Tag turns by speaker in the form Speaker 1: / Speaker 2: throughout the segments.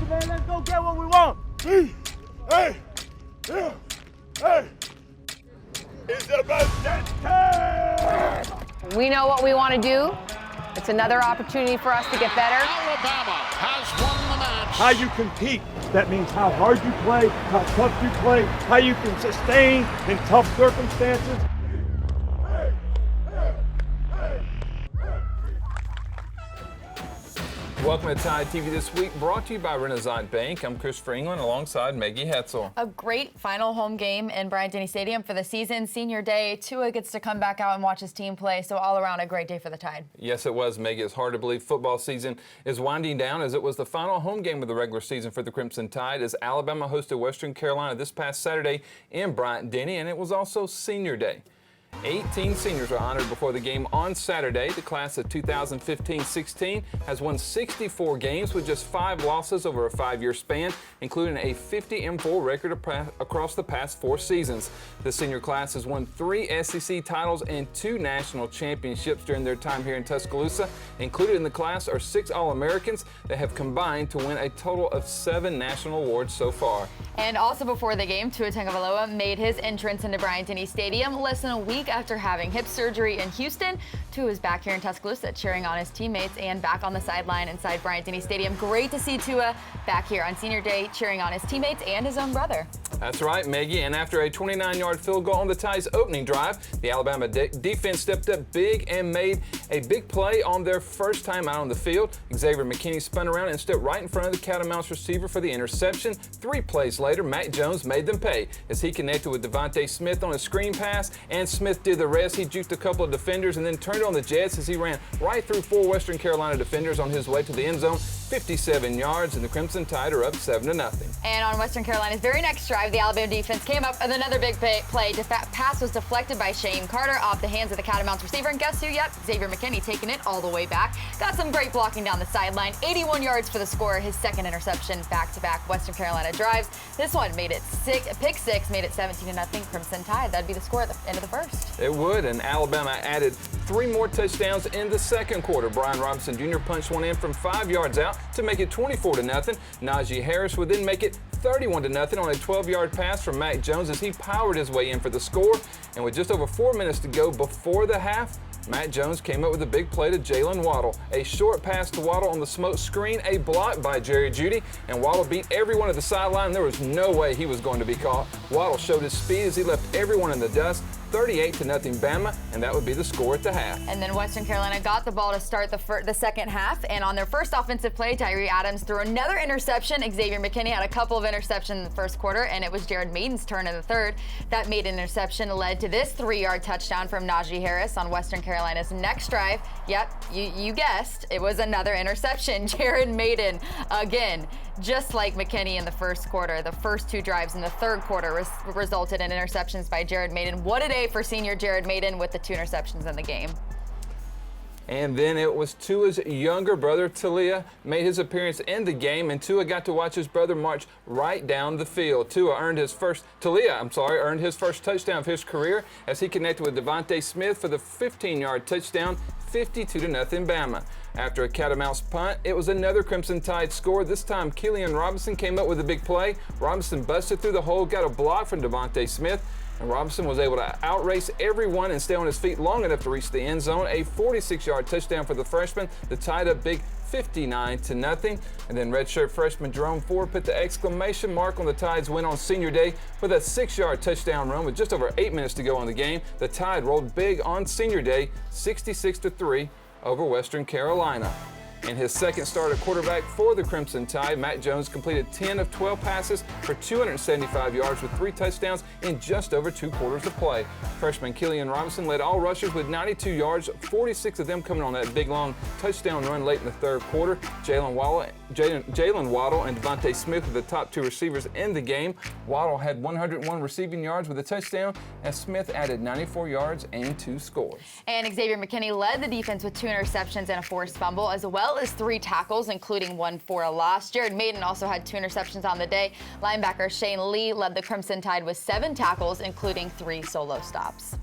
Speaker 1: man. Let's go get what we want. Hey, hey, hey. It's about that time.
Speaker 2: We know what we want to do. It's another opportunity for us to get better.
Speaker 3: Alabama has won the match.
Speaker 1: How you compete. That means how hard you play, how tough you play, how you can sustain in tough circumstances.
Speaker 4: Welcome to Tide TV This Week, brought to you by Renasant Bank. I'm Christopher England alongside Maggie Hetzel.
Speaker 5: A great final home game in Bryant-Denny Stadium for the season. Senior day, Tua gets to come back out and watch his team play, so all around a great day for the Tide.
Speaker 4: Yes, it was, Maggie. It's hard to believe football season is winding down, as it was the final home game of the regular season for the Crimson Tide, as Alabama hosted Western Carolina this past Saturday in Bryant-Denny, and it was also senior day. 18 seniors were honored before the game on Saturday. The class of 2015-16 has won 64 games with just 5 losses over a 5-year span, including a 50-4 record across the past 4 seasons. The senior class has won 3 SEC titles and 2 national championships during their time here in Tuscaloosa. Included in the class are 6 All-Americans that have combined to win a total of 7 national awards so far.
Speaker 5: And also before the game, Tua Tagovailoa made his entrance into Bryant-Denny Stadium less than a week after having hip surgery in Houston. Tua is back here in Tuscaloosa cheering on his teammates and back on the sideline inside Bryant-Denny Stadium. Great to see Tua back here on senior day cheering on his teammates and his own brother.
Speaker 4: That's right, Maggie. And after a 29-yard field goal on the Tide's opening drive, the Alabama defense stepped up big and made a big play on their first time out on the field. Xavier McKinney spun around and stepped right in front of the Catamounts receiver for the interception. 3 plays later, Matt Jones made them pay as he connected with Devontae Smith on a screen pass, and Smith did the rest. He juked a couple of defenders and then turned on the Jets as he ran right through 4 Western Carolina defenders on his way to the end zone. 57 yards, and the Crimson Tide are up 7-0.
Speaker 5: And on Western Carolina's very next drive, the Alabama defense came up with another big play. Pass was deflected by Shane Carter off the hands of the Catamounts receiver, and guess who? Yep, Xavier McKinney taking it all the way back. Got some great blocking down the sideline. 81 yards for the score, his second interception back-to-back Western Carolina drives. This one made it pick 6, made it 17-0 Crimson Tide. That'd be the score at the end of the first.
Speaker 4: It would, and Alabama added 3 more touchdowns in the second quarter. Brian Robinson Jr. punched one in from 5 yards out to make it 24-0. Najee Harris would then make it 31-0 on a 12-yard pass from Mac Jones as he powered his way in for the score. And with just over 4 minutes to go before the half, Matt Jones came up with a big play to Jalen Waddle. A short pass to Waddle on the smoke screen, a block by Jerry Jeudy, and Waddle beat everyone at the sideline. There was no way he was going to be caught. Waddle showed his speed as he left everyone in the dust. 38-0 Bama, and that would be the score at the half.
Speaker 5: And then Western Carolina got the ball to start the second half, and on their first offensive play, Tyree Adams threw another interception. Xavier McKinney had a couple of interceptions in the first quarter, and it was Jared Maiden's turn in the third. That Maiden interception led to this 3-yard touchdown from Najee Harris on Western Carolina's next drive. Yep, you guessed, it was another interception. Jared Maiden again. Just like McKinney in the first quarter, the first 2 drives in the third quarter resulted in interceptions by Jared Maiden. What a day for senior Jared Maiden with the 2 interceptions in the game.
Speaker 4: And then it was Tua's younger brother, Talia, made his appearance in the game, and Tua got to watch his brother march right down the field. Talia earned his first touchdown of his career as he connected with Devontae Smith for the 15-yard touchdown, 52-0 Bama. After a Catamounts punt, it was another Crimson Tide score. This time, Keelan Robinson came up with a big play. Robinson busted through the hole, got a block from Devontae Smith, and Robinson was able to outrace everyone and stay on his feet long enough to reach the end zone. A 46-yard touchdown for the freshman. The Tide up big 59-0. And then redshirt freshman Jerome Ford put the exclamation mark on the Tide's win on senior day with a 6-yard touchdown run with just over 8 minutes to go in the game. The Tide rolled big on senior day, 66-3 over Western Carolina. In his second start at quarterback for the Crimson Tide, Matt Jones completed 10 of 12 passes for 275 yards with 3 touchdowns in just over 2 quarters of play. Freshman Keelan Robinson led all rushers with 92 yards, 46 of them coming on that big, long touchdown run late in the third quarter. Jalen Waddle and Devontae Smith were the top 2 receivers in the game. Waddle had 101 receiving yards with a touchdown, and Smith added 94 yards and 2 scores.
Speaker 5: And Xavier McKinney led the defense with 2 interceptions and a forced fumble, as well as 3 tackles, including 1 for a loss. Jared Maiden also had 2 interceptions on the day. Linebacker Shane Lee led the Crimson Tide with 7 tackles, including 3 solo stops.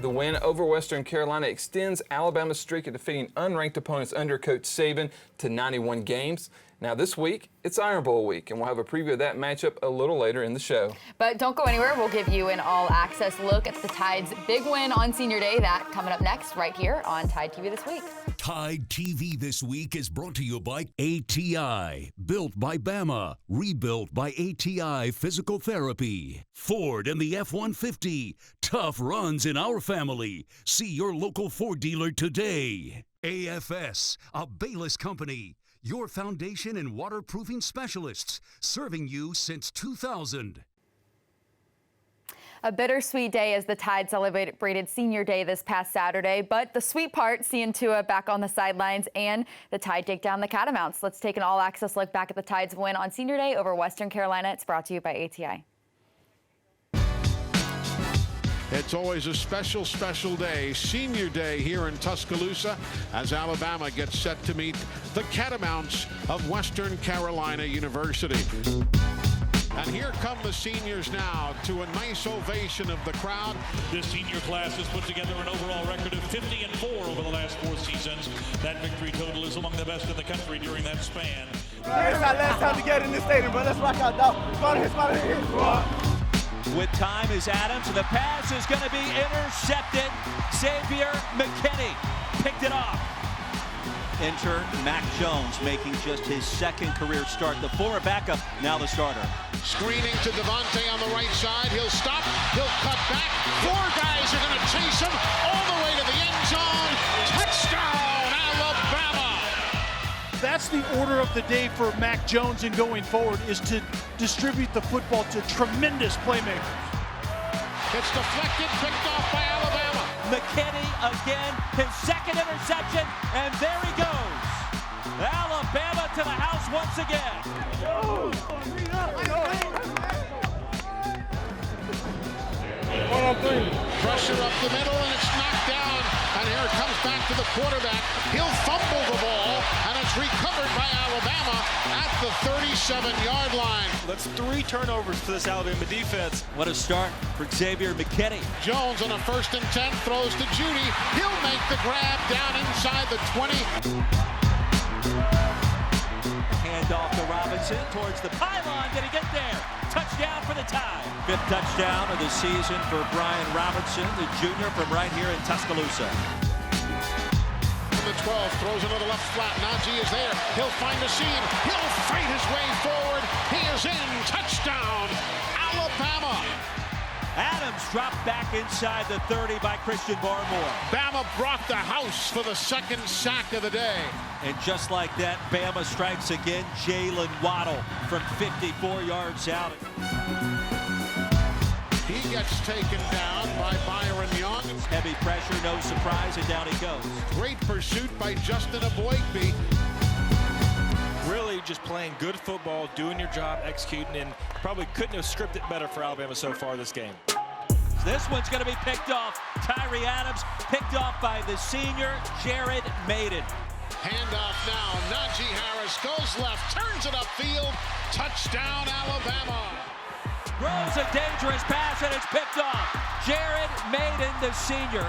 Speaker 4: The win over Western Carolina extends Alabama's streak of defeating unranked opponents under Coach Saban to 91 games. Now this week, it's Iron Bowl week, and we'll have a preview of that matchup a little later in the show.
Speaker 5: But don't go anywhere. We'll give you an all-access look at the Tide's big win on Senior Day. That coming up next right here on Tide TV This Week.
Speaker 6: Tide TV This Week is brought to you by ATI. Built by Bama. Rebuilt by ATI Physical Therapy. Ford and the F-150. Tough runs in our family. See your local Ford dealer today. AFS, a Bayless company. Your foundation and waterproofing specialists. Serving you since 2000.
Speaker 5: A bittersweet day as the Tide celebrated Senior Day this past Saturday, but the sweet part, seeing Tua back on the sidelines and the Tide take down the Catamounts. Let's take an all-access look back at the Tide's win on Senior Day over Western Carolina. It's brought to you by ATI.
Speaker 3: It's always a special, special day, Senior Day here in Tuscaloosa, as Alabama gets set to meet the Catamounts of Western Carolina University. And here come the seniors now to a nice ovation of the crowd.
Speaker 7: This senior class has put together an overall record of 50-4 over the last 4 seasons. That victory total is among the best in the country during that span.
Speaker 1: It's our last time together in this stadium, but let's rock out, dog. Spot here.
Speaker 8: With time is Adams, and the pass is going to be intercepted. Xavier McKinney picked it off. Enter Mac Jones, making just his second career start. The former backup, now the starter.
Speaker 3: Screening to Devontae on the right side. He'll stop. He'll cut back. 4 guys are going to chase him all the way to the end zone. Touchdown, Alabama!
Speaker 9: That's the order of the day for Mac Jones and going forward is to distribute the football to tremendous playmakers.
Speaker 3: It's deflected, picked off by Alabama.
Speaker 8: McKinney again, his second interception, and there he goes. Alabama to the house once again.
Speaker 3: Pressure up the middle, and it's knocked down. And here it comes back to the quarterback. He'll fumble the ball, and it's recovered by Alabama at the 37-yard line.
Speaker 10: That's 3 turnovers for this Alabama defense.
Speaker 8: What a start for Xavier McKinney.
Speaker 3: Jones on a 1st and 10 throws to Judy. He'll make the grab down inside the 20.
Speaker 8: Handoff to Robinson towards the pylon. Did he get there? Touchdown for the Tide. 5th touchdown of the season for Brian Robinson, the junior from right here in Tuscaloosa.
Speaker 3: The 12 throws another left flat. Najee is there. He'll find a seam. He'll fight his way forward. He is in. Touchdown, Alabama.
Speaker 8: Adams dropped back inside the 30 by Christian Barmore.
Speaker 3: Bama brought the house for the 2nd sack of the day.
Speaker 8: And just like that, Bama strikes again. Jalen Waddle from 54 yards out.
Speaker 3: He gets taken down by Byron Young.
Speaker 8: Heavy pressure, no surprise, and down he goes.
Speaker 3: Great pursuit by Justin Aboigbe.
Speaker 10: Really just playing good football, doing your job, executing, and probably couldn't have scripted better for Alabama so far this game.
Speaker 8: This one's going to be picked off. Tyree Adams picked off by the senior, Jared Maiden.
Speaker 3: Handoff now. Najee Harris goes left, turns it upfield. Touchdown, Alabama.
Speaker 8: Throws a dangerous pass, and it's picked off. Jared Maiden, the senior.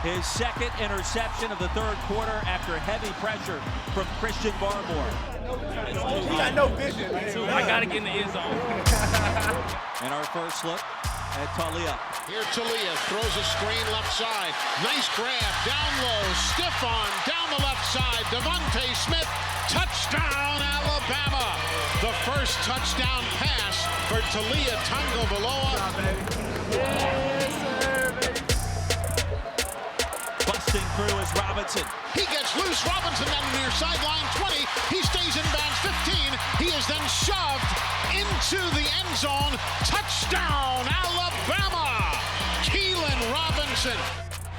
Speaker 8: His 2nd interception of the 3rd quarter after heavy pressure from Christian Barmore.
Speaker 1: He got no vision.
Speaker 11: I got to get in the end zone.
Speaker 8: And our first look at Talia.
Speaker 3: Here Talia throws a screen left side. Nice grab, down low, stiff arm, down the left side. Devontae Smith, touchdown Alabama. The first touchdown pass for Talia Tagovailoa.
Speaker 1: Yes, sir, baby.
Speaker 8: Busting through is Robinson.
Speaker 3: He gets loose. Robinson down near sideline 20. He stays in bounds 15. He is then shoved into the end zone. Touchdown, Alabama! Keelan Robinson.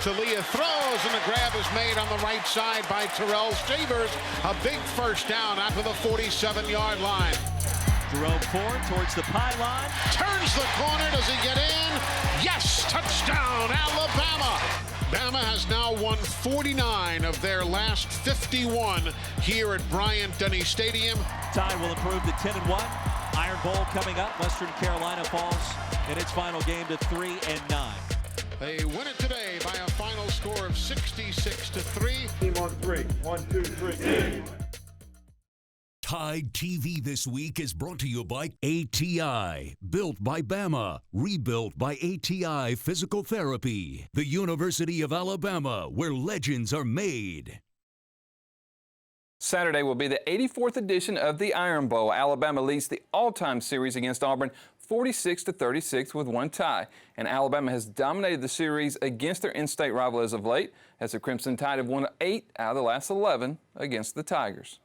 Speaker 3: Talia throws, and the grab is made on the right side by Terrell Shavers. A big first down after the 47-yard line.
Speaker 8: Jerome Ford towards the pylon.
Speaker 3: Turns the corner. Does he get in? Yes! Touchdown, Alabama! Bama has now won 49 of their last 51 here at Bryant-Denny Stadium.
Speaker 8: Tide will improve to 10-1. Iron Bowl coming up. Western Carolina falls in its final game to 3-9.
Speaker 3: They win it today by a final score of 66-3.
Speaker 1: Team on 3. 1, 2, 3.
Speaker 6: Tide TV This Week is brought to you by ATI, built by Bama, rebuilt by ATI Physical Therapy, the University of Alabama, where legends are made.
Speaker 4: Saturday will be the 84th edition of the Iron Bowl. Alabama leads the all-time series against Auburn 46-36 with one tie. And Alabama has dominated the series against their in-state rival as of late, as the Crimson Tide have won 8 out of the last 11 against the Tigers.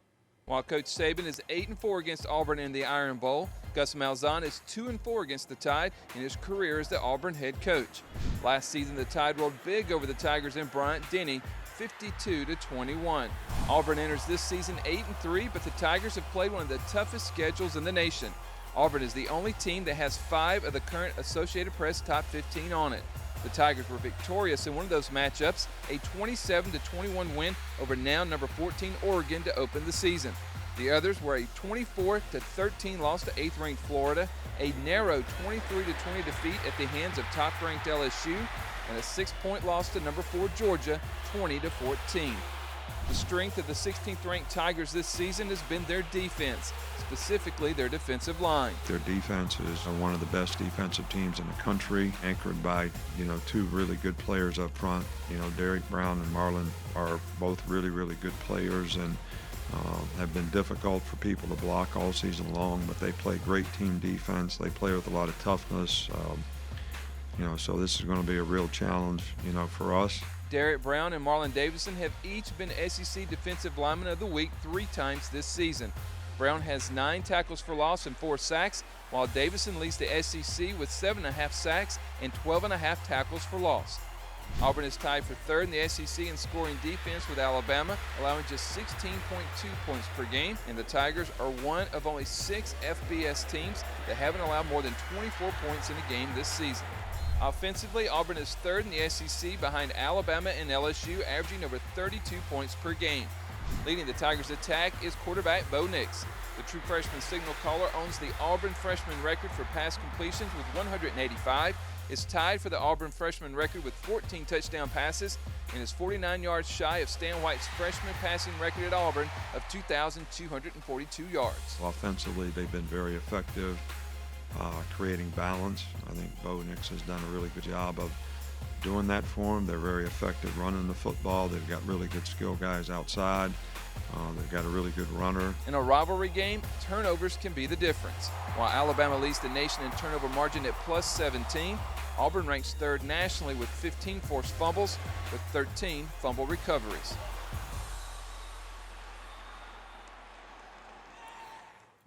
Speaker 4: While Coach Saban is 8-4 against Auburn in the Iron Bowl, Gus Malzahn is 2-4 against the Tide in his career as the Auburn head coach. Last season, the Tide rolled big over the Tigers in Bryant-Denny, 52-21. Auburn enters this season 8-3, but the Tigers have played one of the toughest schedules in the nation. Auburn is the only team that has 5 of the current Associated Press top 15 on it. The Tigers were victorious in one of those matchups, a 27-21 win over now number 14 Oregon to open the season. The others were a 24-13 loss to 8th-ranked Florida, a narrow 23-20 defeat at the hands of top-ranked LSU, and a 6-point loss to number 4 Georgia, 20-14. The strength of the 16th-ranked Tigers this season has been their defense, specifically their defensive line.
Speaker 12: Their defense is one of the best defensive teams in the country, anchored by, 2 really good players up front. Derek Brown and Marlon are both really, really good players and have been difficult for people to block all season long, but they play great team defense. They play with a lot of toughness. So this is going to be a real challenge, for us.
Speaker 4: Derek Brown and Marlon Davidson have each been SEC Defensive Lineman of the Week 3 times this season. Brown has 9 tackles for loss and 4 sacks, while Davidson leads the SEC with 7.5 sacks and 12.5 tackles for loss. Auburn is tied for 3rd in the SEC in scoring defense with Alabama, allowing just 16.2 points per game, and the Tigers are one of only 6 FBS teams that haven't allowed more than 24 points in a game this season. Offensively, Auburn is 3rd in the SEC behind Alabama and LSU, averaging over 32 points per game. Leading the Tigers' attack is quarterback Bo Nix. The true freshman signal caller owns the Auburn freshman record for pass completions with 185, is tied for the Auburn freshman record with 14 touchdown passes, and is 49 yards shy of Stan White's freshman passing record at Auburn of 2,242 yards.
Speaker 12: Offensively, they've been very effective. Creating balance. I think Bo Nix has done a really good job of doing that for them. They're very effective running the football. They've got really good skill guys outside. They've got a really good runner.
Speaker 4: In a rivalry game, turnovers can be the difference. While Alabama leads the nation in turnover margin at plus 17, Auburn ranks 3rd nationally with 15 forced fumbles, with 13 fumble recoveries.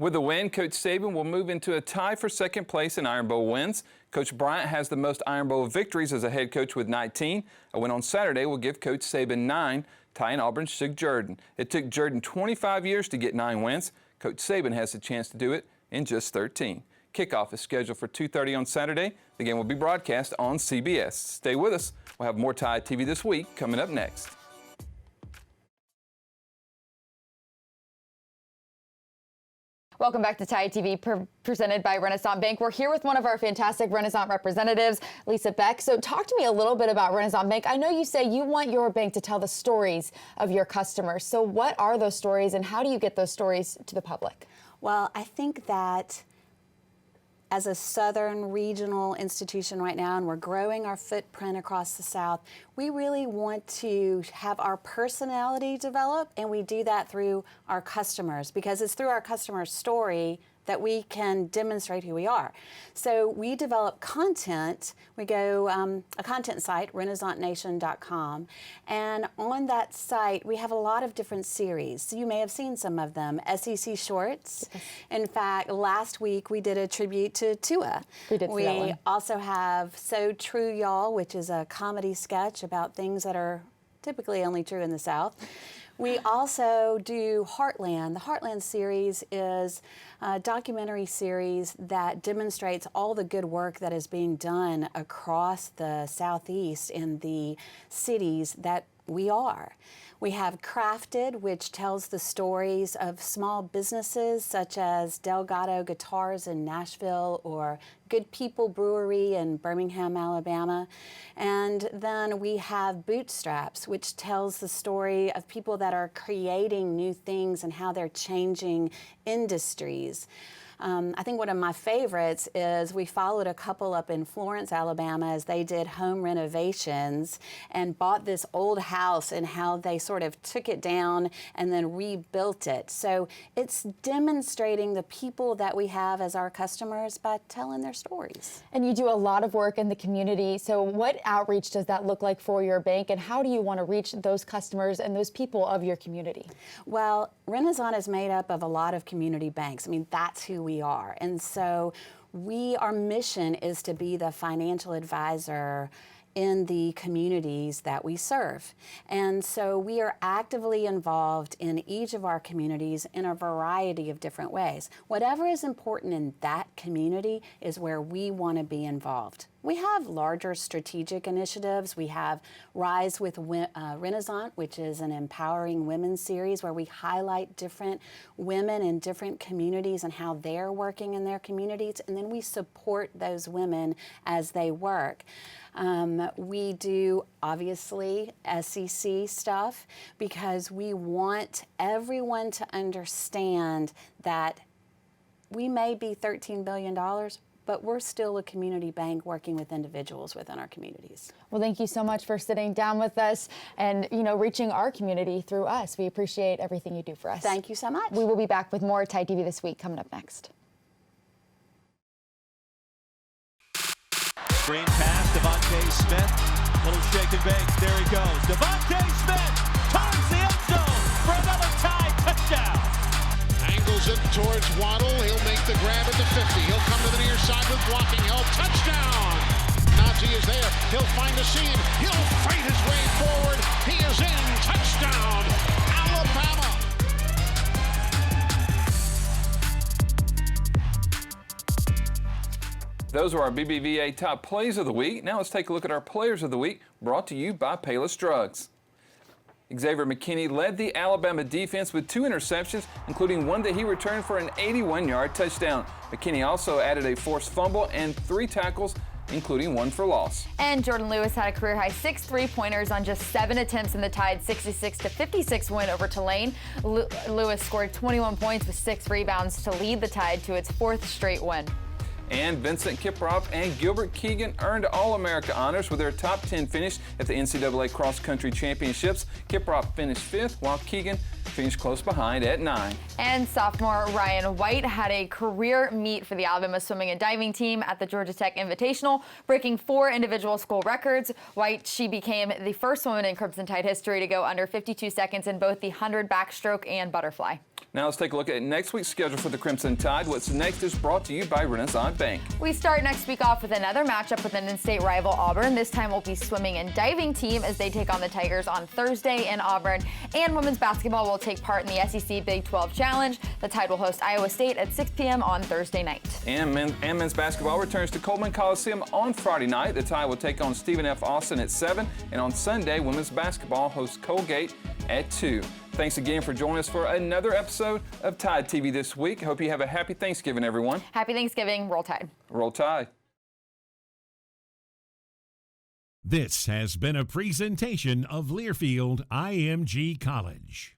Speaker 4: With the win, Coach Saban will move into a tie for 2nd place in Iron Bowl wins. Coach Bryant has the most Iron Bowl victories as a head coach with 19. A win on Saturday will give Coach Saban 9, tying Auburn's Shug Jordan. It took Jordan 25 years to get 9 wins. Coach Saban has the chance to do it in just 13. Kickoff is scheduled for 2:30 on Saturday. The game will be broadcast on CBS. Stay with us. We'll have more Tide TV This Week coming up next.
Speaker 5: Welcome back to Tide TV, presented by Renasant Bank. We're here with one of our fantastic Renasant representatives, Lisa Beck. So talk to me a little bit about Renasant Bank. I know you say you want your bank to tell the stories of your customers. So what are those stories, and how do you get those stories to the public?
Speaker 13: Well, I think that as a southern regional institution right now, and we're growing our footprint across the South, we really want to have our personality develop, and we do that through our customers, because it's through our customer story that we can demonstrate who we are. So we develop content. We go a content site, RenasantNation.com, and on that site we have a lot of different series. So you may have seen some of them. SEC Shorts. Yes. In fact, last week we did a tribute to Tua.
Speaker 5: We did.
Speaker 13: We also have So True Y'all, which is a comedy sketch about things that are typically only true in the South. We also do Heartland. The Heartland series is a documentary series that demonstrates all the good work that is being done across the Southeast in the cities that We are. We have Crafted, which tells the stories of small businesses such as Delgado Guitars in Nashville or Good People Brewery in Birmingham, Alabama. And then we have Bootstraps, which tells the story of people that are creating new things and how they're changing industries. I think one of my favorites is we followed a couple up in Florence, Alabama, as they did home renovations and bought this old house and how they sort of took it down and then rebuilt it. So it's demonstrating the people that we have as our customers by telling their stories.
Speaker 14: And you do a lot of work in the community. So what outreach does that look like for your bank, and how do you want to reach those customers and those people of your community?
Speaker 13: Well, Renasant is made up of a lot of community banks. I mean, that's who we are. And so our mission is to be the financial advisor in the communities that we serve. And so we are actively involved in each of our communities in a variety of different ways. Whatever is important in that community is where we want to be involved. We have larger strategic initiatives. We have Rise with Renasant, which is an empowering women series where we highlight different women in different communities and how they're working in their communities, and then we support those women as they work. We do, obviously, SEC stuff because we want everyone to understand that we may be $13 billion, but we're still a community bank working with individuals within our communities.
Speaker 14: Well, thank you so much for sitting down with us and, reaching our community through us. We appreciate everything you do for us.
Speaker 13: Thank you so much.
Speaker 14: We will be back with more Tide TV This Week coming up next.
Speaker 8: Screen pass, Devontae Smith. Little shake and bake. There he goes. Devontae Smith turns the end zone for another Tide touchdown.
Speaker 3: Angles it towards Waddle. He'll make the grab at the 50. He'll come to the near side with blocking help. Touchdown! Najee is there. He'll find the seam. He'll fight his way forward. He is in. Touchdown! Alabama!
Speaker 4: Those were our BBVA top plays of the week. Now let's take a look at our players of the week, brought to you by Payless Drugs. Xavier McKinney led the Alabama defense with 2 interceptions, including one that he returned for an 81-yard touchdown. McKinney also added a forced fumble and 3 tackles, including 1 for loss.
Speaker 5: And Jordan Lewis had a career-high 6 3-pointers on just 7 attempts in the Tide 66-56 win over Tulane. Lewis scored 21 points with 6 rebounds to lead the Tide to its 4th straight win.
Speaker 4: And Vincent Kiprop and Gilbert Keegan earned All-America honors with their top 10 finish at the NCAA Cross Country Championships. Kiprop finished 5th, while Keegan finished close behind at 9.
Speaker 5: And sophomore Ryan White had a career meet for the Alabama swimming and diving team at the Georgia Tech Invitational, breaking 4 individual school records. She became the first woman in Crimson Tide history to go under 52 seconds in both the 100 backstroke and butterfly.
Speaker 4: Now let's take a look at next week's schedule for the Crimson Tide. What's next is brought to you by Renasant Bank.
Speaker 5: We start next week off with another matchup with an in-state rival, Auburn. This time will be swimming and diving team as they take on the Tigers on Thursday in Auburn. And women's basketball will take part in the SEC Big 12 Challenge. The Tide will host Iowa State at 6 p.m. on Thursday night.
Speaker 4: And men's basketball returns to Coleman Coliseum on Friday night. The Tide will take on Stephen F. Austin at 7. And on Sunday, women's basketball hosts Colgate at 2. Thanks again for joining us for another episode of Tide TV This Week. Hope you have a happy Thanksgiving, everyone.
Speaker 5: Happy Thanksgiving. Roll Tide.
Speaker 4: Roll Tide.
Speaker 6: This has been a presentation of Learfield IMG College.